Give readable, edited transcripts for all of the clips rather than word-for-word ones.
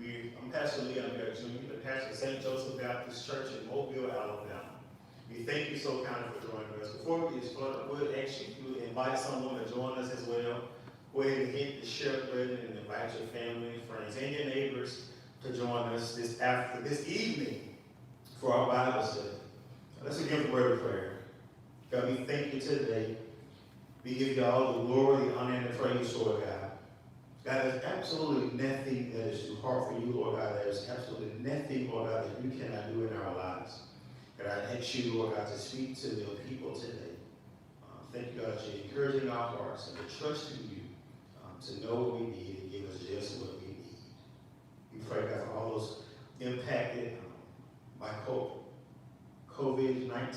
I'm Pastor Lee, I'm here Jr., the pastor of St. Joseph Baptist Church in Mobile, Alabama. We thank you so kindly for joining us. Before we get started, I would ask you to invite someone to join us as well. Go ahead and hit the share button and invite your family, friends, and your neighbors to join us this evening for our Bible study. Let's begin with a word of prayer. God, we thank you today. We give you all the glory, the honor, and the praise, Lord God. God, there's absolutely nothing that is too hard for you, Lord God. There's absolutely nothing, Lord God, that you cannot do in our lives. God, I ask you, Lord God, to speak to your people today. Thank you, God, that you're encouraging our hearts and to trust in you to know what we need and give us just what we need. We pray, God, for all those impacted by COVID-19.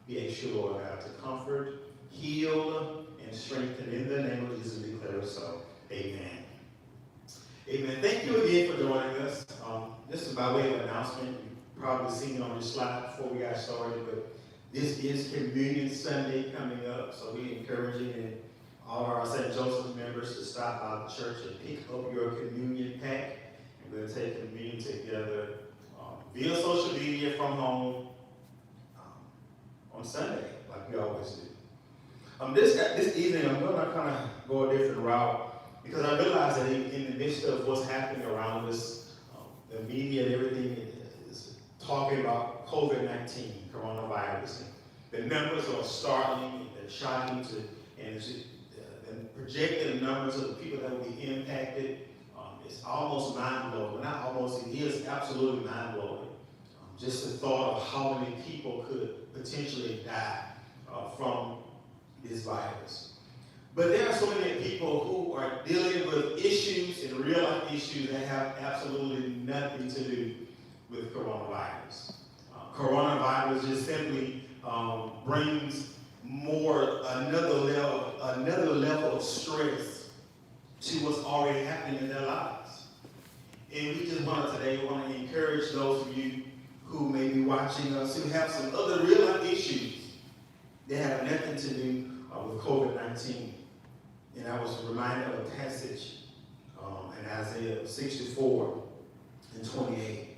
We ask you, Lord God, to comfort, heal, and strengthen in the name of Jesus. We declare so. Amen. Amen. Thank you again for joining us. This is by way of announcement. You've probably seen it on your slide before we got started, but this is Communion Sunday coming up, so we encouraging all our St. Joseph members to stop by the church and pick up your communion pack, and we'll take communion together via social media from home on Sunday, like we always do. This evening, I'm going to kind of go a different route because I realize that in the midst of what's happening around us, the media and everything is talking about COVID-19, coronavirus. And the numbers are startling and they're shocking and projecting the numbers of the people that will be impacted. It's almost mind-blowing. Well, not almost, it is absolutely mind-blowing. Just the thought of how many people could potentially die from this virus. But there are so many people who are dealing with issues and real life issues that have absolutely nothing to do with coronavirus. Coronavirus just simply brings another level of stress to what's already happening in their lives. And we just want to encourage those of you who may be watching us who have some other real life issues that have nothing to do with COVID-19. And I was reminded of a passage in Isaiah 64 and 28.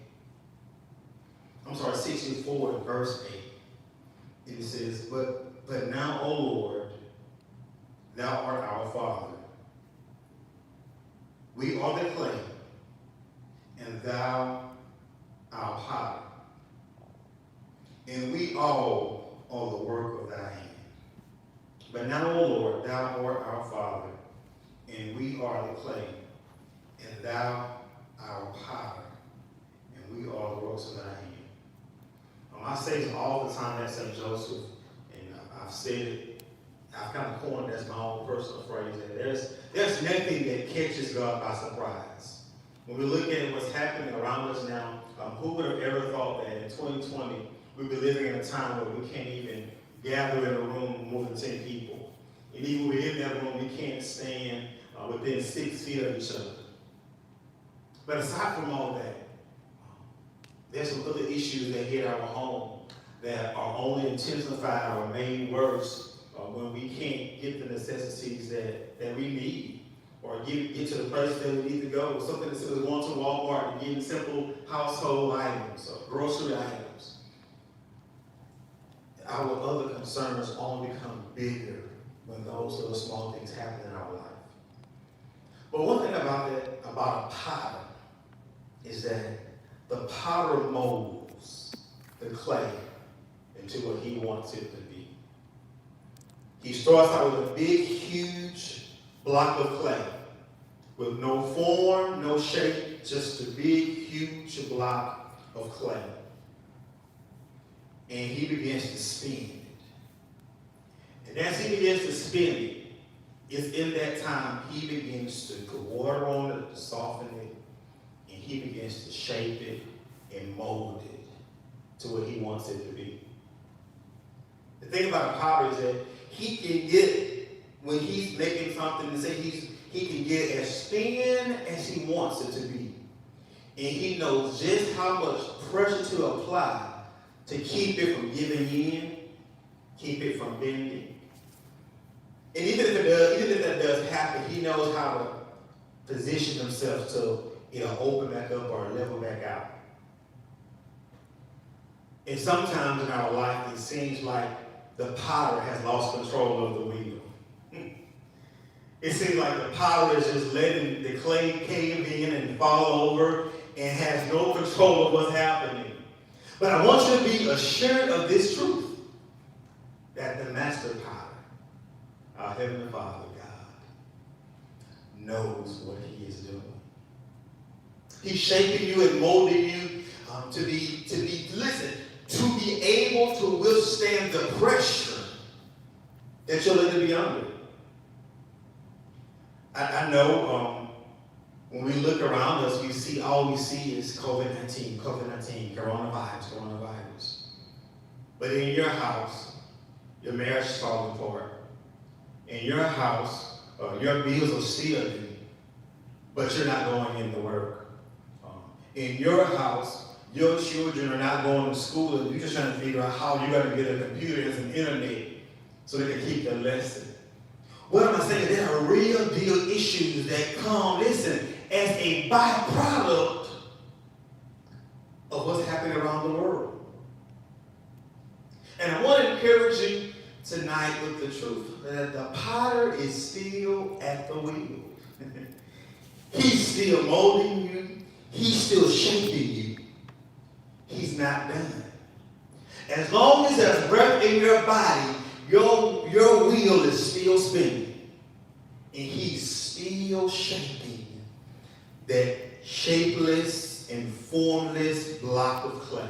64 and verse 8. And it says, But now, O Lord, thou art our Father. We are the clay, and thou our potter. And we all are the work of thy hand. But now, O Lord, thou art our Father, and we are the clay, and thou our potter, and we are the works of thy hand. I say this all the time at St. Joseph, and I've said it, I've kind of coined as my own personal phrase, and there's nothing that catches God by surprise. When we look at what's happening around us now, who would have ever thought that in 2020 we'd be living in a time where we can't even gather in a room more than 10 people. And even when we're in that room, we can't stand within 6 feet of each other. But aside from all that, there's some other issues that hit our home that are only intensified or made worse when we can't get the necessities that we need or get to the place that we need to go. Something that says going to Walmart and getting simple household items or grocery items. Our other concerns only become bigger when those little small things happen in our life. But one thing about a potter is that the potter molds the clay into what he wants it to be. He starts out with a big, huge block of clay with no form, no shape, just a big, huge block of clay. And he begins to spin it. And as he begins to spin it, it's in that time he begins to put water on it to soften it, and he begins to shape it and mold it to what he wants it to be. The thing about a potter is that he can get, when he's making something, to say he can get as thin as he wants it to be. And he knows just how much pressure to apply to keep it from giving in, keep it from bending. And even if that does happen, he knows how to position himself to it'll open back up or level back out. And sometimes in our life, it seems like the potter has lost control of the wheel. It seems like the potter is just letting the clay cave in and fall over and has no control of what's happening. But I want you to be assured of this truth, that the master potter, our Heavenly Father, God, knows what he is doing. He's shaping you and molding you to be able to withstand the pressure that you'll later be under. I know when we look around us, all we see is COVID-19, coronavirus. But in your house, your marriage is falling apart. In your house, your bills are still due, but you're not going into work. In your house, your children are not going to school, and you're just trying to figure out how you're going to get a computer and some internet so they can keep their lesson. What am I saying? There are real deal issues that come, as a byproduct of what's happening around the world. And I want to encourage you tonight with the truth that the potter is still at the wheel. He's still molding you. He's still shaping you. He's not done. As long as there's breath in your body, your wheel is still spinning. And he's still shaping that shapeless and formless block of clay.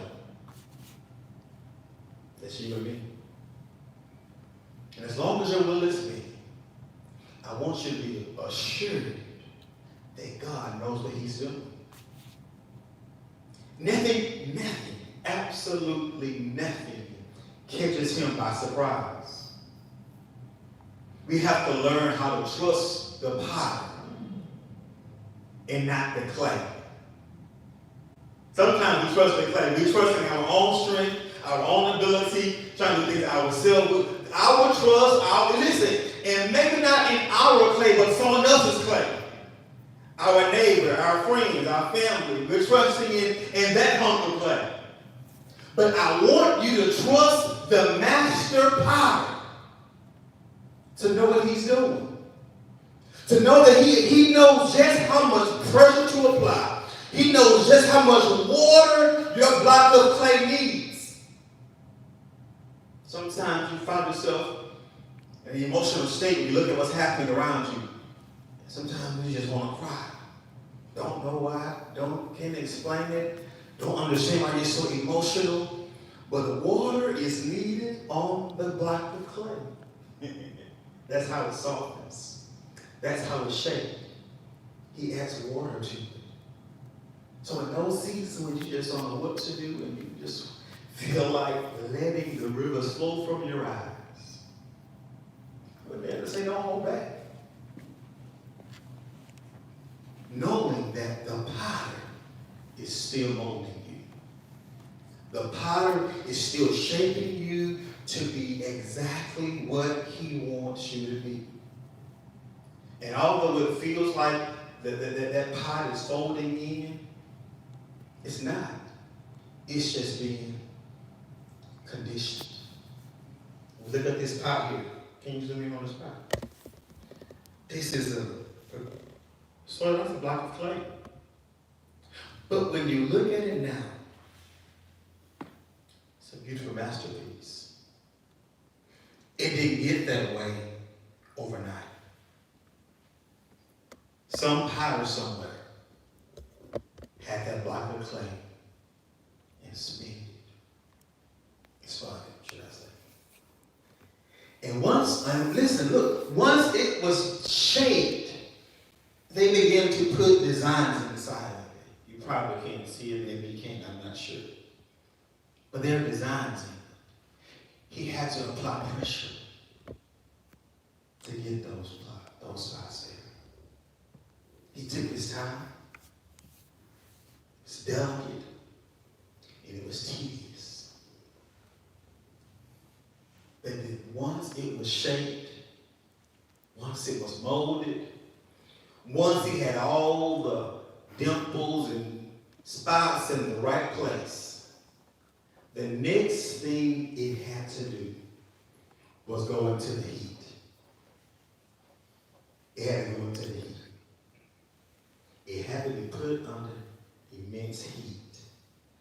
That's you and me. And as long as your will is spinning, I want you to be assured that God knows what he's doing. Nothing, absolutely nothing catches him by surprise. We have to learn how to trust the potter and not the clay. Sometimes we trust the clay. We trust in our own strength, our own ability, trying to do things ourselves. Our trust, and maybe not in our clay, but someone else's clay. Our neighbor, our friends, our family, we're trusting in that hunk of clay. But I want you to trust the master potter to know what he's doing. To know that he knows just how much pressure to apply. He knows just how much water your block of clay needs. Sometimes you find yourself in an emotional state when you look at what's happening around you. Sometimes you just want to cry. Don't know why, can't explain it, don't understand why you're so emotional. But the water is needed on the block of clay. That's how it softens. That's how it's shaped. He adds water to it. So in those seasons when you just don't know what to do and you just feel like letting the rivers flow from your eyes, but man, say don't hold back. Knowing that the potter is still molding you. The potter is still shaping you to be exactly what he wants you to be. And although it feels like that pot is folding in, it's not. It's just being conditioned. Look at this pot here. Can you zoom in on this pot? This is so that's a block of clay. But when you look at it now, it's a beautiful masterpiece. It didn't get that way overnight. Some potter somewhere had that block of clay and spin it. Spun it, should I say. And once it was shaped, they began to put designs inside of it. You probably can't see it, maybe you can't, I'm not sure. But there are designs in it. He had to apply pressure to get those spots there. He took his time. It's delicate, and it was tedious. But then once it was shaped, once it was molded, once he had all dimples and spots in the right place, the next thing it had to do was go into the heat. It had to go into the heat. It had to be put under immense heat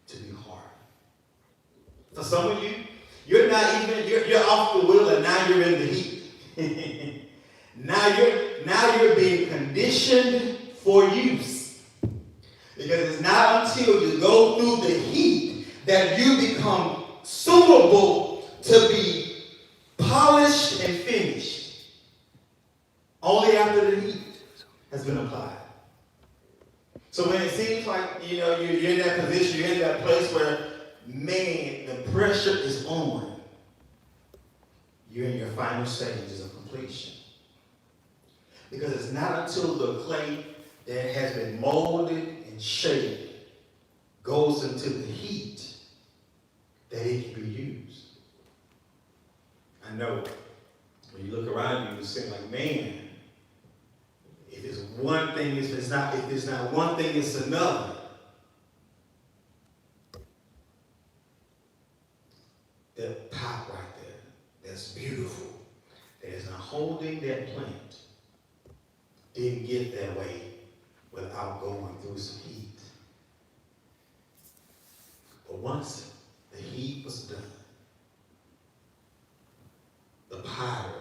to be hard. For some of you, you're off the wheel and now you're in the heat. now you're being conditioned for use. Because it's not until you go through the heat that you become suitable to be polished and finished. Only after the heat has been applied. So when it seems like, you're in that position, you're in that place where, man, the pressure is on, you're in your final stages of completion. Because it's not until the clay that has been molded and shaped goes into the heat that it can be used. I know when you look around you seem like, man, if it's one thing, if it's not one thing, it's another. That pot right there, that's beautiful, that is not holding that plant, didn't get that way without going through some heat. But once the heat was done, the potter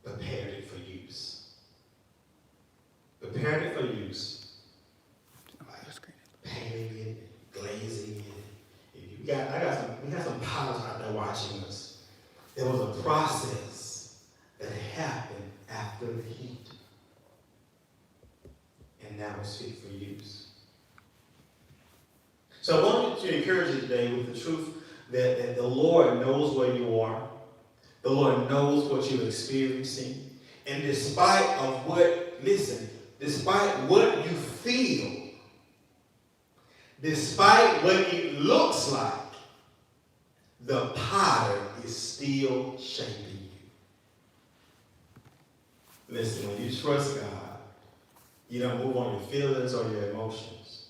prepared it for use. Prepared it for use by painting it, glazing it. We got some potters out there watching us. There was a process that happened after the heat. And now it's fit for use. So I wanted to encourage you today with the truth that the Lord knows where you are. The Lord knows what you're experiencing. And despite what you feel, despite what it looks like, the potter is still shaping you. Listen, when you trust God, you don't move on your feelings or your emotions.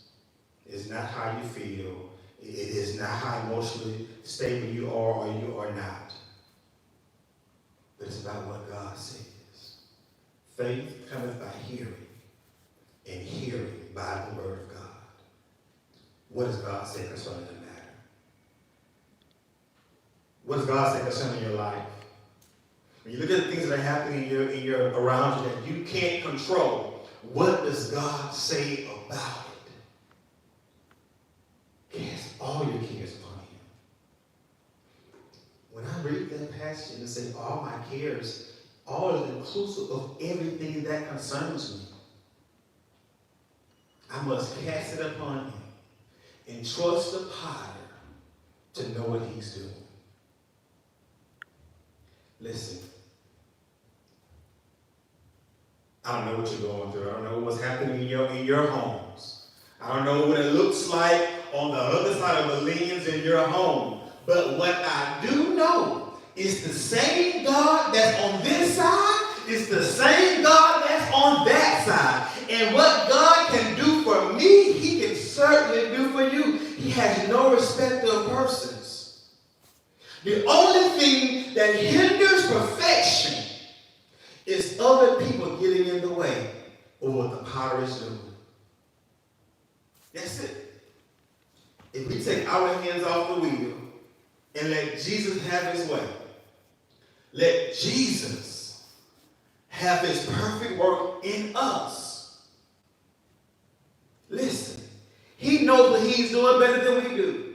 It's not how you feel. It is not how emotionally stable you are or you are not. But it's about what God says. Faith cometh by hearing, and hearing by the word of God. What does God say concerning the matter? What does God say concerning your life? When you look at the things that are happening in your around you that you can't control, what does God say about it? Cast all your cares upon him. When I read that passage and say all my cares, all is inclusive of everything that concerns me. I must cast it upon him and trust the potter to know what he's doing. Listen, I don't know what you're going through. I don't know what's happening in your homes. I don't know what it looks like on the other side of the lens in your home. But what I do know is the same God that's on this side is the same God that's on that side. And what God can do for me, he can certainly do for you. He has no respect of persons. The only thing that hinders perfection is other people getting in the way of what the potter is doing. That's it. If we take our hands off the wheel and let Jesus have his way, let Jesus have his perfect work in us. Listen, he knows what he's doing better than we do.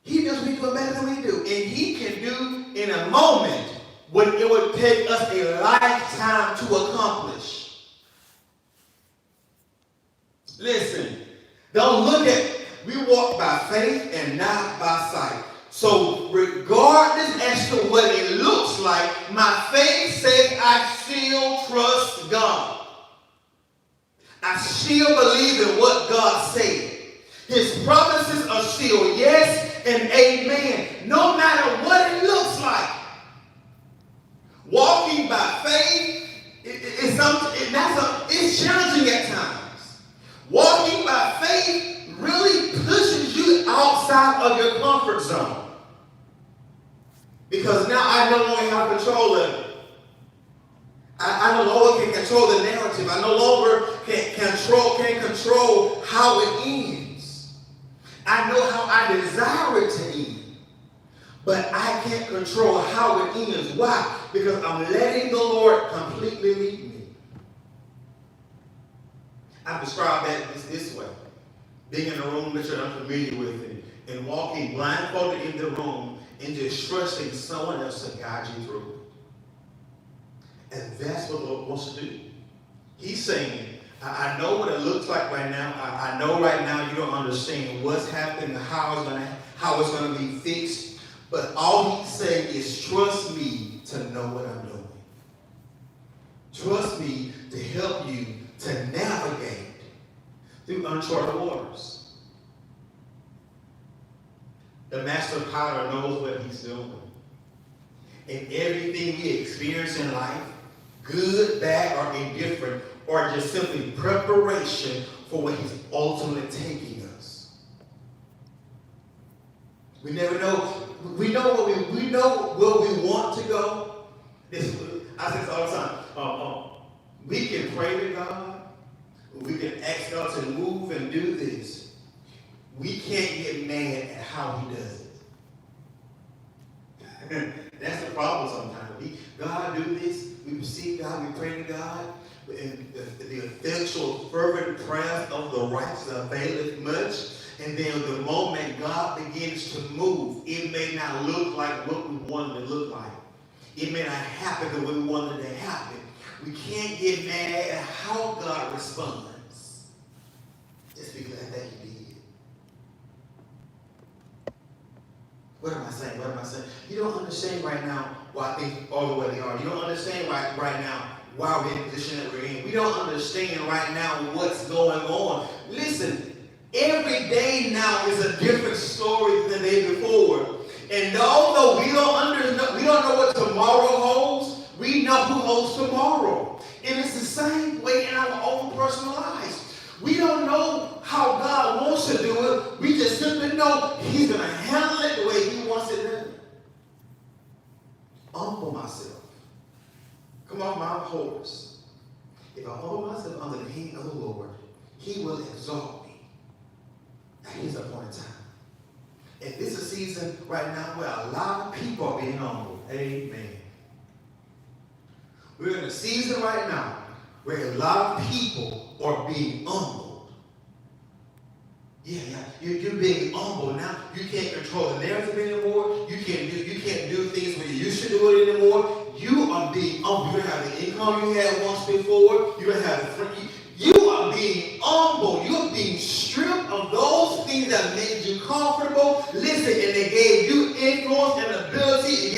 He knows what he's doing better than we do. And he can do in a moment what it would take us a lifetime to accomplish. Listen, don't look at, we walk by faith and not by sight. So regardless as to what it looks like, my faith says I still trust God. I still believe in what God said. His promises are still yes and amen, no matter what it looks like. Walking by faith, it's challenging at times. comfort zone. Because now I no longer have control of it. I no longer can control the narrative. I no longer can control how it ends. I know how I desire it to end. But I can't control how it ends. Why? Because I'm letting the Lord completely lead me. I describe that this way. Being in a room that you're unfamiliar with and walking blindfolded in the room and just trusting someone else to guide you through it. And that's what the Lord wants to do. He's saying, I know what it looks like right now. I know right now you don't understand what's happening, how it's going to be fixed. But all he's saying is trust me to know what I'm doing. Trust me to help you to navigate through uncharted waters. The master potter knows what he's doing. And everything we experience in life, good, bad, or indifferent, or just simply preparation for what he's ultimately taking us. We never know. We know where we want to go. I say this all the time. We can pray to God. We can ask God to move and do this. We can't get mad at how he does it. That's the problem sometimes. God do this. We seek God. We pray to God. And the effectual, fervent prayers of the righteous availeth much. And then the moment God begins to move, it may not look like what we wanted it to look like. It may not happen the way we wanted it to happen. We can't get mad at how God responds. Just because I think he did. What am I saying? What am I saying? You don't understand right now why things are the way they are. You don't understand right now why we're in the position that we're in. We don't understand right now what's going on. Listen. Every day now is a different story than the day before. And although we don't know what tomorrow holds, we know who holds tomorrow. And it's the same way in our own personal lives. We don't know how God wants to do it. We just simply know he's going to handle it the way he wants it done. Humble myself. Come off my horse. If I humble myself under the hand of the Lord, he will exalt me. At his appointed time. And this is a season right now where a lot of people are being humbled. Amen. We're in a season right now where a lot of people are being humbled. Yeah. You're being humbled now. You can't control the narrative anymore. You can't do things when you used to do it anymore. You are being humbled. You don't have the income you had once before. You don't have the friend. You are being humble. You're being stripped of those things that made you comfortable. Listen, and they gave you influence and ability and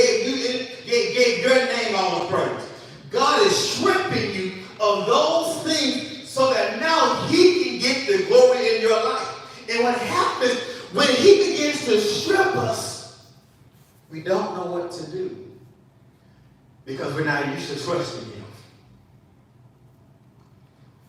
gave your name all the praise. God is stripping you of those things so that now he can get the glory in your life. And what happens when he begins to strip us, we don't know what to do because we're not used to trusting him.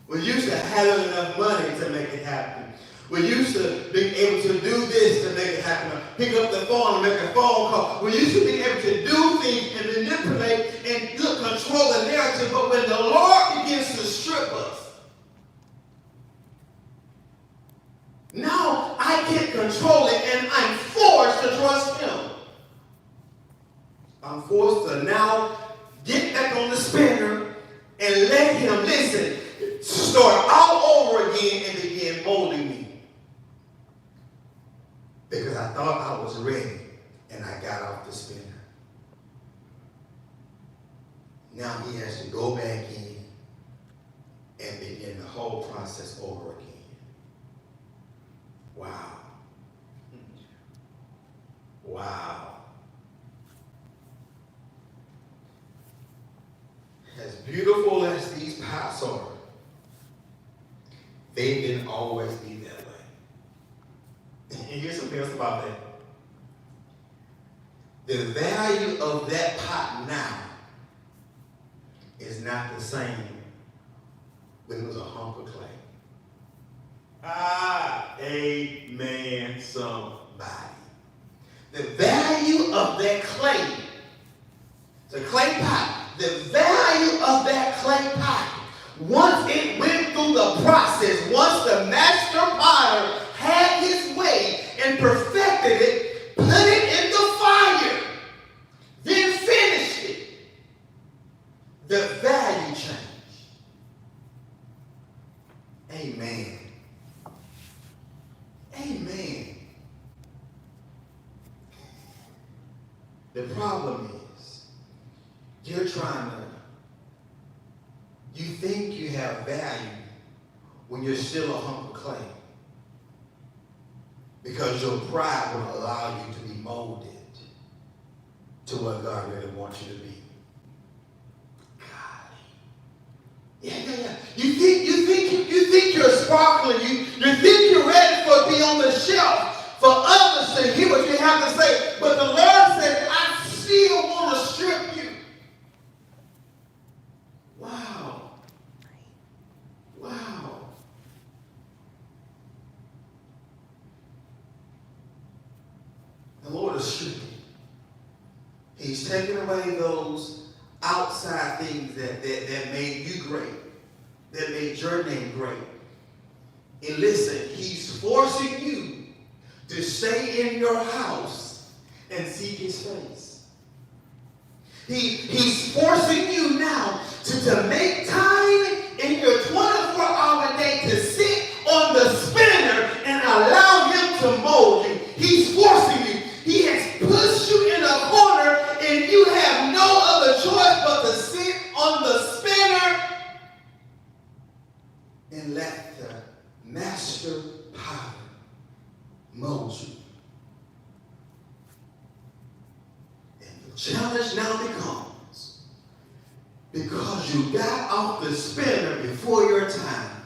We're used to having enough money to make it happen. We're used to being able to do this to make it happen. Pick up the phone and make a phone call. We're used to being able to do things and manipulate and control the narrative. But when the Lord begins to strip us, now I can't control it and I'm forced to trust him. I'm forced to now get back on the spinner and let him, listen, start all over again and begin molding me. Because I thought I was ready and I got off the spinner. Now he has to go back in and begin the whole process over again. Wow. Wow. As beautiful as these paths are, they didn't always be that way. And here's something else about that. The value of that pot now is not the same when it was a hunk of clay. Amen, somebody. The value of that clay, the clay pot, the value of that clay pot, once it went through the process, once the master potter had his way and perfected it, put it in the fire, then finished it, the value changed. Amen. Amen. The problem is, you think you have value when you're still a hunk of clay. Because your pride will allow you to be molded to what God really wants you to be. God. Yeah. You think you're sparkling. You think you're ready for be on the shelf for others to hear what you have to say. But the Lord said, I still want to strip you. Wow. The Lord is stripping. He's taking away those outside things that made you great, that made your name great. And listen, he's forcing you to stay in your house and seek his face. He's forcing you now to make time in your 24-hour day to sit on the spinner and allow him to mold you. He's forcing you. He has pushed you in a corner and you have no other choice but to sit on the spinner and let the master potter mold you. And the challenge now becomes, because you got off the spinner before your time,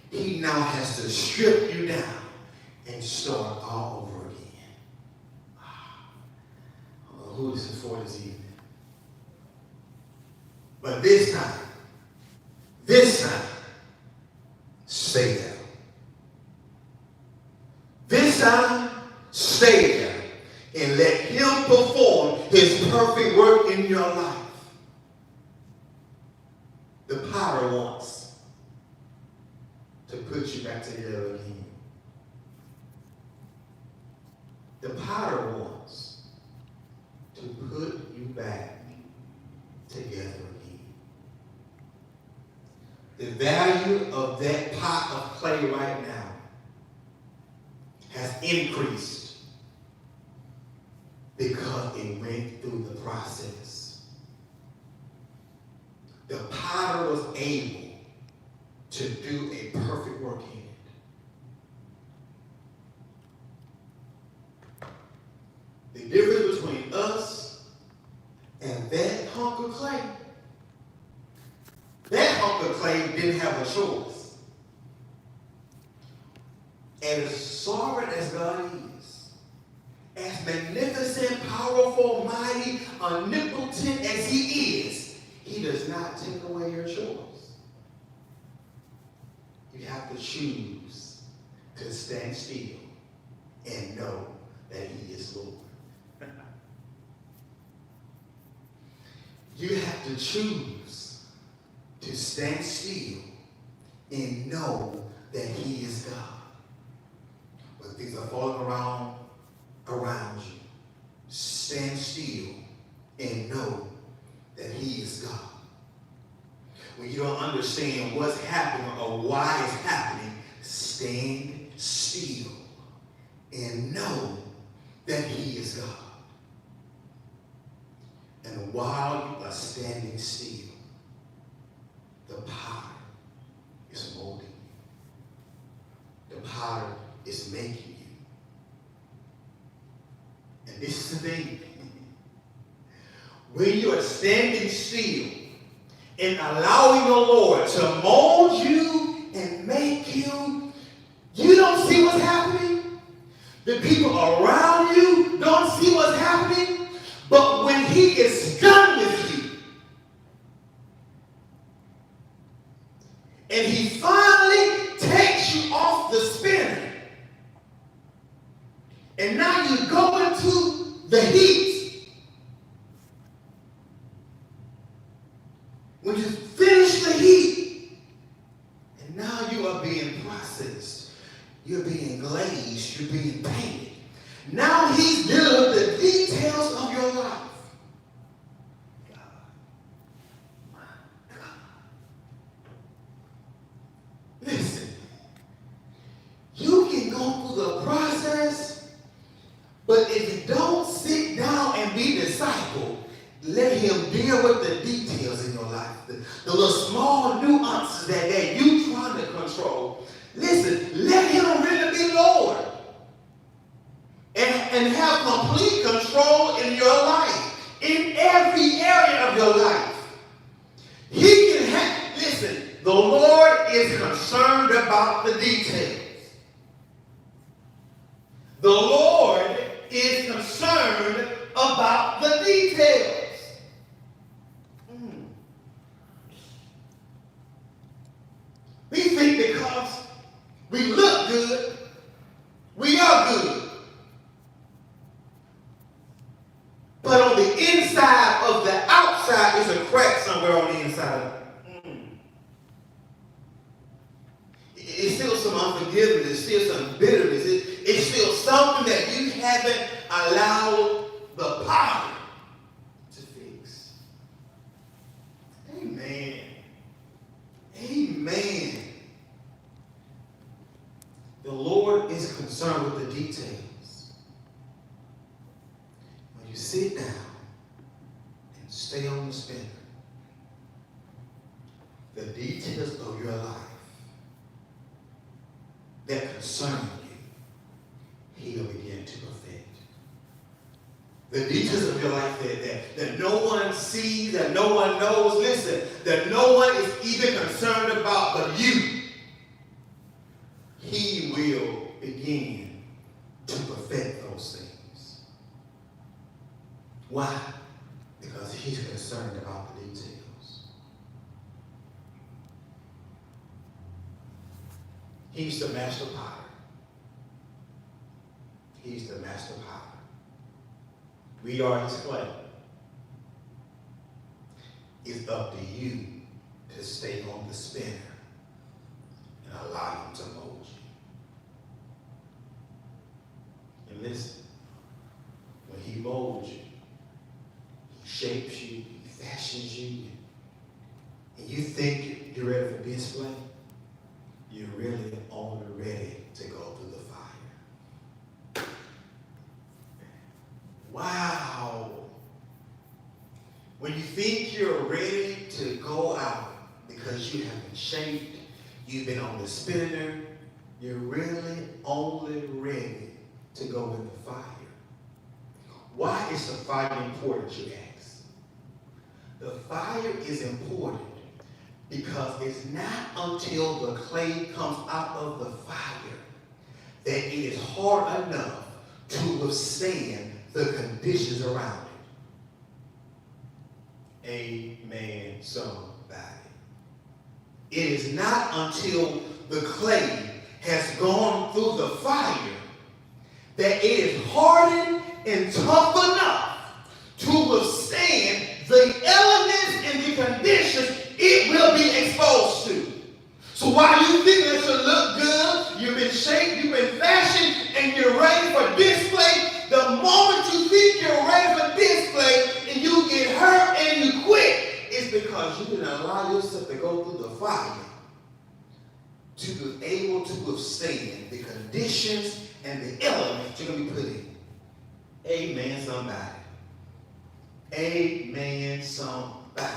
he now has to strip you down and start all over again. I don't know who this is for this evening. But this time, stay there. This time, stay there and let him perform his perfect work in your life. The potter wants to put you back together again. The potter wants to put you back together again. The value of that pot of clay right now has increased because it went through the process. The potter was able to do a perfect work in it. The difference between us and that hunk of clay, that hunk of clay didn't have a choice. As sovereign as God is, as magnificent, powerful, mighty, omnipotent as he is, he does not take away your choice. You have to choose to stand still and know that he is Lord. You have to choose to stand still and know that he is God. When things are falling around you, stand still and know that he is God. When you don't understand what's happening or why it's happening, stand still and know that he is God. And while you are standing still, the potter is molding you. The potter is making you. And this is the thing. When you are standing still and allowing the Lord to mold you and make you, you don't see what's happening. The people around you don't see what's happening. But when he is done with you, and he finally takes you off the spinner And now you go into the heat. When you finish the heat, and now you are being processed. You're being glazed. You're being painted. Now he's dealing with the details of your life. Listen, you can go through the process, but if you don't sit down and be discipled, let him deal with the details in your life, the little small nuances that you trying to control. Listen, let him really be Lord and have complete control in your life, in every area of your life. He can have, listen, the Lord is concerned about the details. The Lord is concerned about the details. We think because we look good, we are good. But on the inside of the outside is a crack somewhere on the inside. It's still some unforgiveness. It's still some bitterness. It's still something that you haven't allowed the power to fix. Amen. Amen. The Lord is concerned with the details. When you sit down and stay on the spinner, the details of your life that concern you, he'll begin to perfect. The details of your life that no one sees, that no one knows, listen, that no one is even concerned about but you, he will begin to perfect those things. Why? Because he's concerned about the details. He's the master potter. He's the master potter. We are his clay. It's up to you to stay on the spinner and allow him to mold you. And listen, when he molds you, he shapes you, he fashions you, and you think you're ready for display, you're really only ready to go through the fire. Wow. When you think you're ready to go out because you have been shaped, you've been on the spinner, you're really only ready to go in the fire. Why is the fire important, you ask? The fire is important because it's not until the clay comes out of the fire that it is hard enough to withstand the conditions around it. Amen, somebody. It is not until the clay has gone through the fire that it is hardened and tough enough to withstand the elements and the conditions it will be exposed to. So while you think that you look good, you've been shaped, you've been fashioned, and you're ready for display, the moment you think you're ready for display and you get hurt and you quit, it's because you didn't allow yourself to go through the fire to be able to withstand the conditions and the elements you're going to be put in. Amen, somebody. Amen, somebody.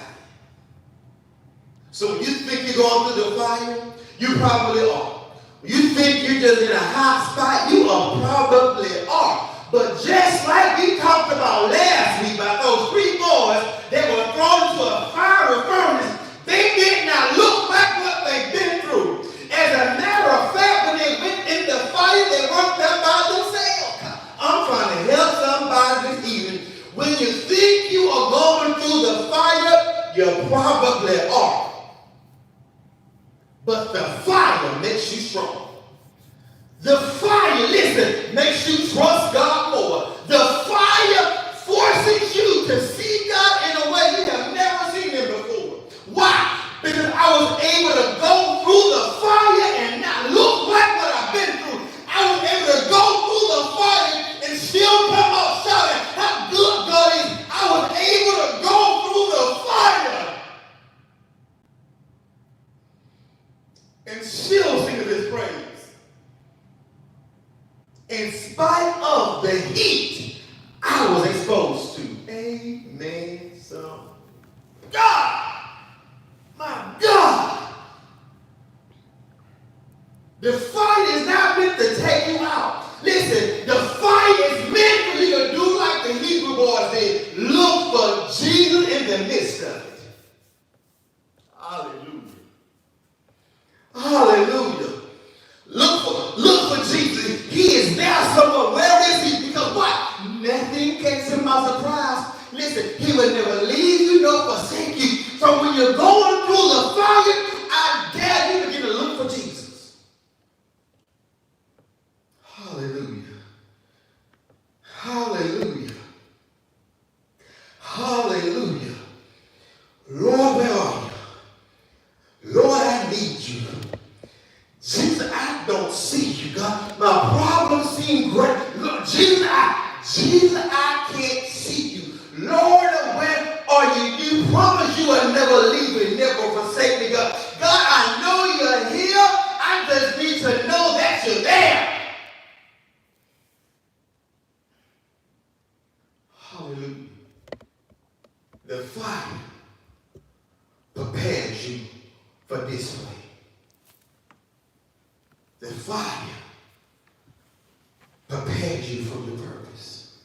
So when you think you're going through the fire, you probably are. When you think you're just in a hot spot, you probably are. But just like we talked about last week about those 3 boys that were thrown into a fiery furnace, they did not look like what they've been through. As a matter of fact, when they went in the fire, they worked out by themselves. I'm trying to help somebody this evening. When you think you are going through the fire, you probably are. But the fire makes you strong. The fire, listen, makes you trust God more. The fire forces you to see God in a way you have never seen him before. Why? Because I was able to go through the fire and not look like what I've been through. I was able to go through the fire and still come out shouting how good God is. I was able to go through the fire and still sing of his praise. In spite of the heat I was exposed to. Amen. So, God, my God, the fire is not meant to take you out. Listen, the fire is meant for you to do like the Hebrew boys did. Look for Jesus in the midst of it. Hallelujah. Hallelujah. Look for Jesus. He is there somewhere. Where is he? Because what? Nothing catches him by surprise. Listen, he will never leave you nor forsake you. So when you're going through the fire, I dare you to begin to look for Jesus. Hallelujah. Hallelujah. Hallelujah. Lord, where are you? Lord, I need you. Jesus, I don't see you, God. My problems seem great. Lord, Jesus, I can't see you. Lord, where are you? You promised you would never leave me, never forsake me, God. God, I know you're here. I just need to know that you're there. Hallelujah. The fire prepares you for display. The fire prepares you for your purpose.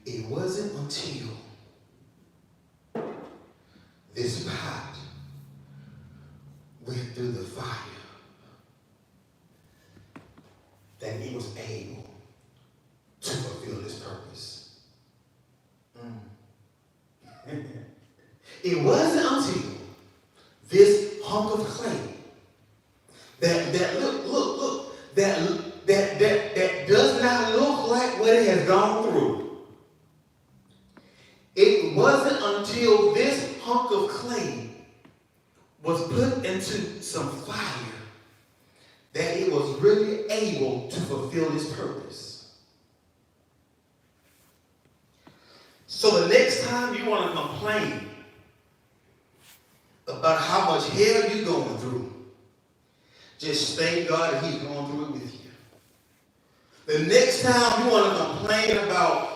It wasn't until this pot went through the fire that he was able to fulfill his purpose. It wasn't until this hunk of clay that does not look like what it has gone through. It wasn't until this hunk of clay was put into some fire that it was really able to fulfill its purpose. So the next time you want to complain about how much hell you're going through, just thank God that he's going through it with you. The next time you want to complain about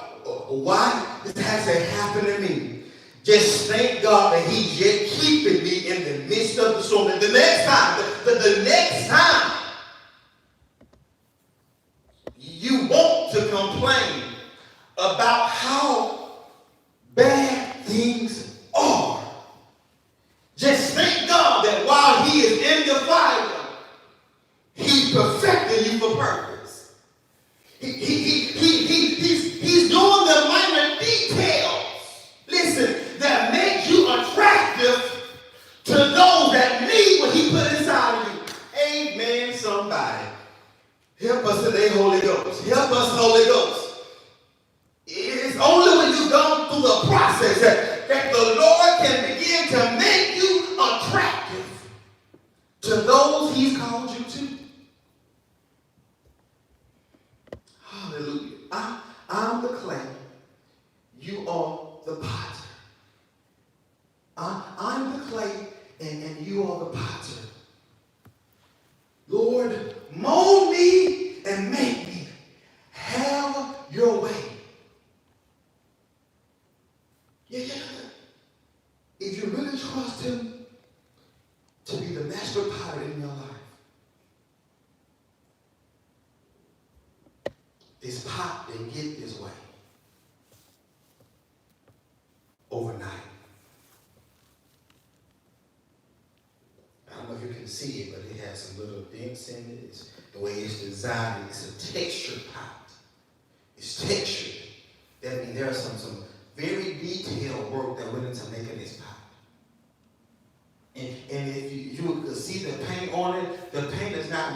why this has to happen to me, just thank God that he's yet keeping me in the midst of the storm. And the next time you want to complain about how bad things are, just thank God that while he is in the fire, he's perfecting you for purpose. He's doing the minor details, listen, that make you attractive to those that need what he put inside of you. Amen, somebody. Help us today, Holy Ghost. Help us, Holy Ghost. It's only when you've gone through the process that the Lord can begin to make you attractive to those he's called you to. Hallelujah. I'm the clay. You are the potter. I'm the clay and you are the potter. Lord, mold me and make me. Have your way. Yeah. If you really trust him to be the master potter in your life, this pot didn't get this way overnight. I don't know if you can see it, but it has some little dents in it. It's the way it's designed. It's a textured pot. It's textured. That means there are some very detailed work that went into making this pot.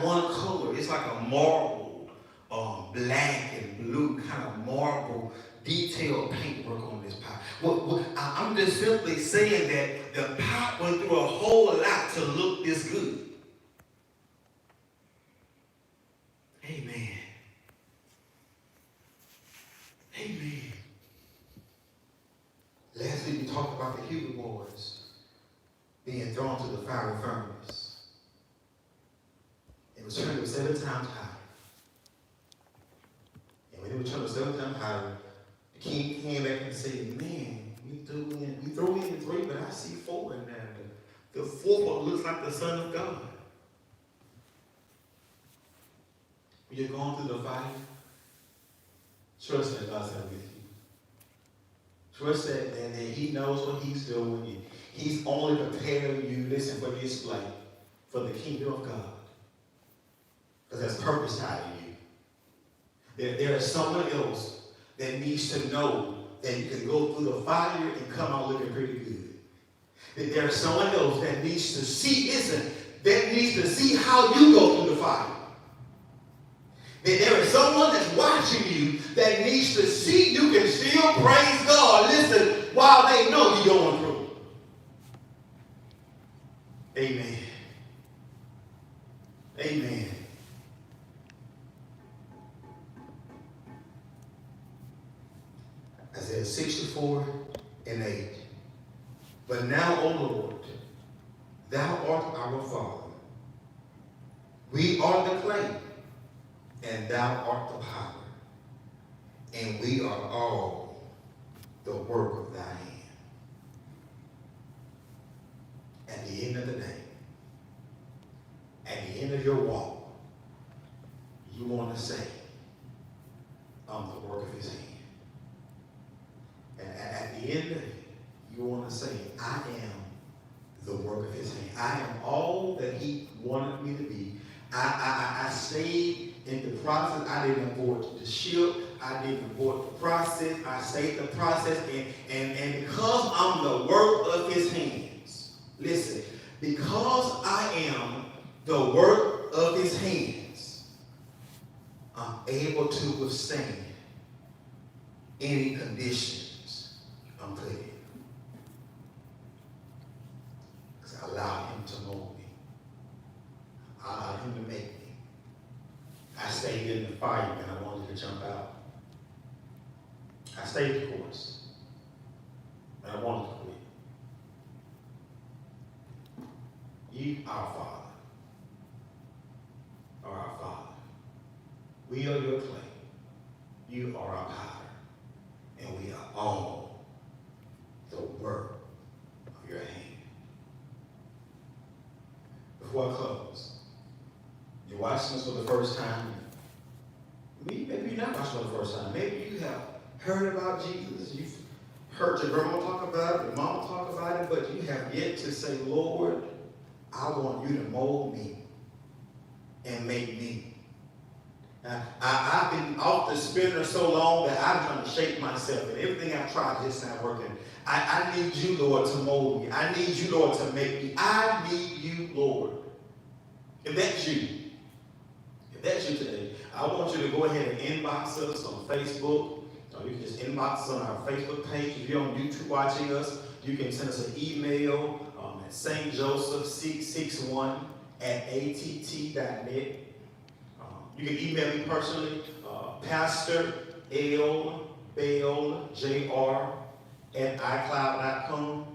one color. It's like a marble, black and blue kind of marble detailed paintwork on this pot. I'm just simply saying that the pot went through a whole lot to look this good. Amen. Amen. Last week we talked about the Hebrew boys being thrown to the fiery furnace. It was turned to 7 times higher. And when it was turned to 7 times higher, the king came back and said, man, we threw in 3, but I see 4 in there. The 4th one looks like the Son of God. When you're going through the fire, trust that God's with you. Trust that he knows what he's doing. He's only preparing you, listen, for display, for the kingdom of God. Because there's purpose tied in you. There is someone else that needs to know that you can go through the fire and come out looking pretty good. That there's someone else that needs to see, that needs to see how you go through the fire. That there is someone that's watching you that needs to see you can still praise God, listen, while they know you're going through. Amen. Amen. Isaiah 64:8. But now, O Lord, thou art our Father. We are the clay, and thou art the potter, and we are all the work of thy hand. At the end of the day, at the end of your walk, you want to say, I'm the work of his hand. And at the end of it, you want to say, I am the work of his hand. I am all that he wanted me to be. I stayed in the process. I didn't abort the ship. I didn't abort the process. I stayed the process. And because I'm the work of his hands, listen, because I am the work of his hands, I'm able to withstand any conditions I'm put in. Because I allow him to mold me. I allowed him to make me. I stayed in the fire and I wanted to jump out. I stayed the course, but I wanted to quit. You, our Father, are our Father. We are your clay. You are our potter. And we are all the work of your hand. Before I close, you're watching this for the first time. Maybe you're not watching for the first time. Maybe you have heard about Jesus. You've heard your grandma talk about it, your mama talk about it, but you have yet to say, Lord, I want you to mold me and make me. I've been off the spinner so long that I'm trying to shake myself, and everything I've tried just not working. I need you, Lord, to mold me. I need you, Lord, to make me. I need you, Lord. If that's you today, I want you to go ahead and inbox us on Facebook. Or you can just inbox us on our Facebook page. If you're on YouTube watching us, you can send us an email at stjoseph661@att.net. You can email me personally, Pastor L. Bale Jr. @iCloud.com.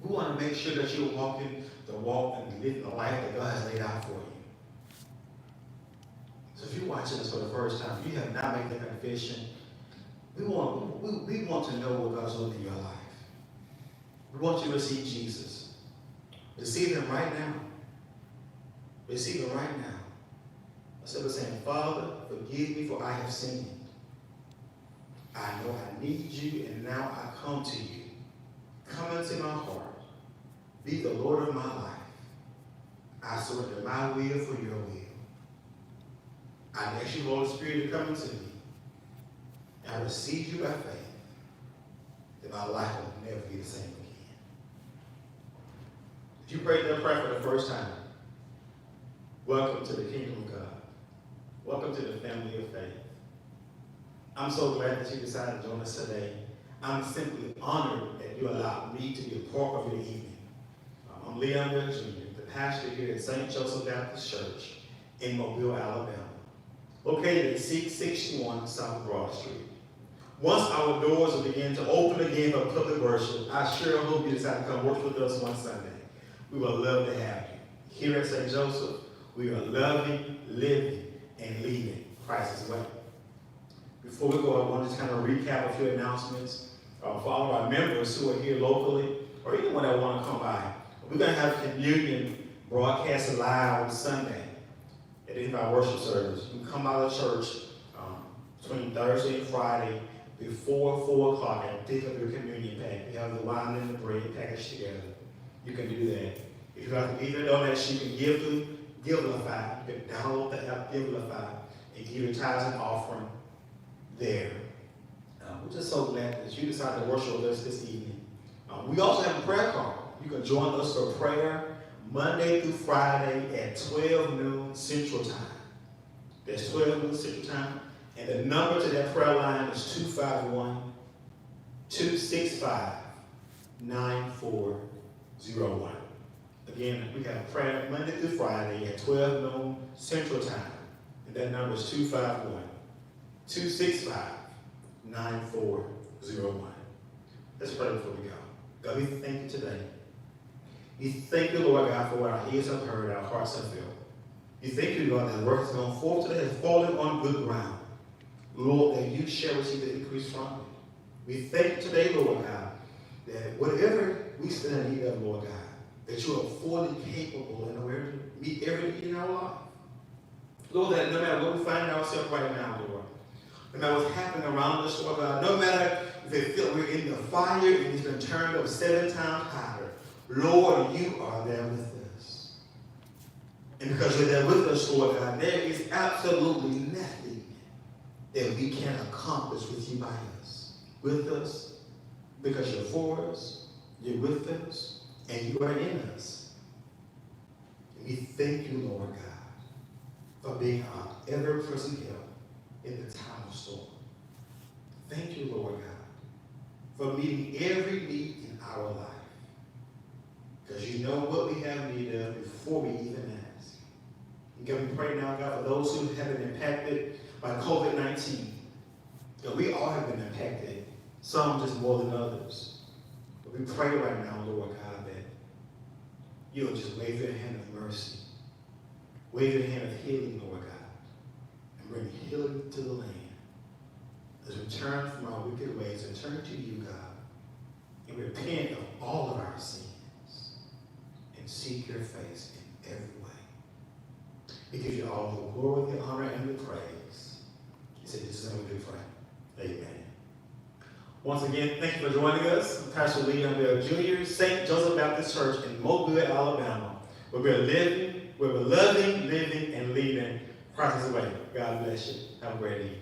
We want to make sure that you're walking the walk and living the life that God has laid out for you. So if you're watching this for the first time, if you have not made the confession, we want to know what God's doing in your life. We want you to see Jesus. Receive him right now. Receive him right now. Instead of saying, Father, forgive me for I have sinned. I know I need you, and now I come to you. Come into my heart. Be the Lord of my life. I surrender my will for your will. I ask you, Holy Spirit, to come into me. I receive you by faith, that my life will never be the same again. If you prayed that prayer for the first time, welcome to the kingdom of God. Welcome to the family of faith. I'm so glad that you decided to join us today. I'm simply honored that you allowed me to be a part of your evening. I'm Leon Bell Jr., the pastor here at St. Joseph Baptist Church in Mobile, Alabama, located at 661 South Broad Street. Once our doors will begin to open again for public worship, I sure hope you decide to come worship with us one Sunday. We would love to have you. Here at St. Joseph, we are loving, living, and leading Christ's way. Before we go, I want to just kind of recap a few announcements for all of our members who are here locally, or anyone that want to come by. We're going to have communion broadcast live on Sunday at the end of our worship service. You can come by the church between Thursday and Friday before 4 o'clock and pick up your communion pack. We have the wine and the bread packaged together. You can do that. If you have to give your donation, you can give to Givelify. You can download the app Givelify and give your tithes and offering there. We're just so glad that you decided to worship with us this evening. We also have a prayer call. You can join us for prayer Monday through Friday at 12 noon Central Time. That's 12 noon Central Time. And the number to that prayer line is 251-265-9401. Again, we have prayer Monday through Friday at 12 noon Central Time. And that number is 251-265-9401. Let's pray before we go. God, we thank you today. We thank you, Lord God, for what our ears have heard, our hearts have felt. We thank you, Lord, that the word has gone forth today, has fallen on good ground. Lord, that you shall receive the increase from it. We thank you today, Lord God, that whatever we stand in need of, Lord God, that you are fully capable and aware to meet every need in our life. Lord, that no matter where we find ourselves right now, Lord, no matter what's happening around us, Lord God, no matter if they feel we're in the fire and it's been turned up 7 times hotter, Lord, you are there with us. And because you're there with us, Lord God, there is absolutely nothing that we can accomplish with you by us. With us, because you're for us, you're with us, and you are in us. And we thank you, Lord God, for being our ever-present help in the time of storm. Thank you, Lord God, for meeting every need in our life. Because you know what we have need of before we even ask. And God, we pray now, God, for those who have been impacted by COVID-19. God, we all have been impacted, some just more than others. But we pray right now, Lord God, that you'll just wave your hand of mercy, wave your hand of healing, Lord God, and bring healing to the land. As we turn from our wicked ways and turn to you, God, and repent of all of our sins and seek your face in every way. We give you all the glory, the honor, and the praise. He said, this is how we do pray. Amen. Once again, thank you for joining us. I'm Pastor Leon Bell Jr., St. Joseph Baptist Church in Mobile, Alabama, where we're loving, living, and leading Christ's way. God bless you. Have a great evening.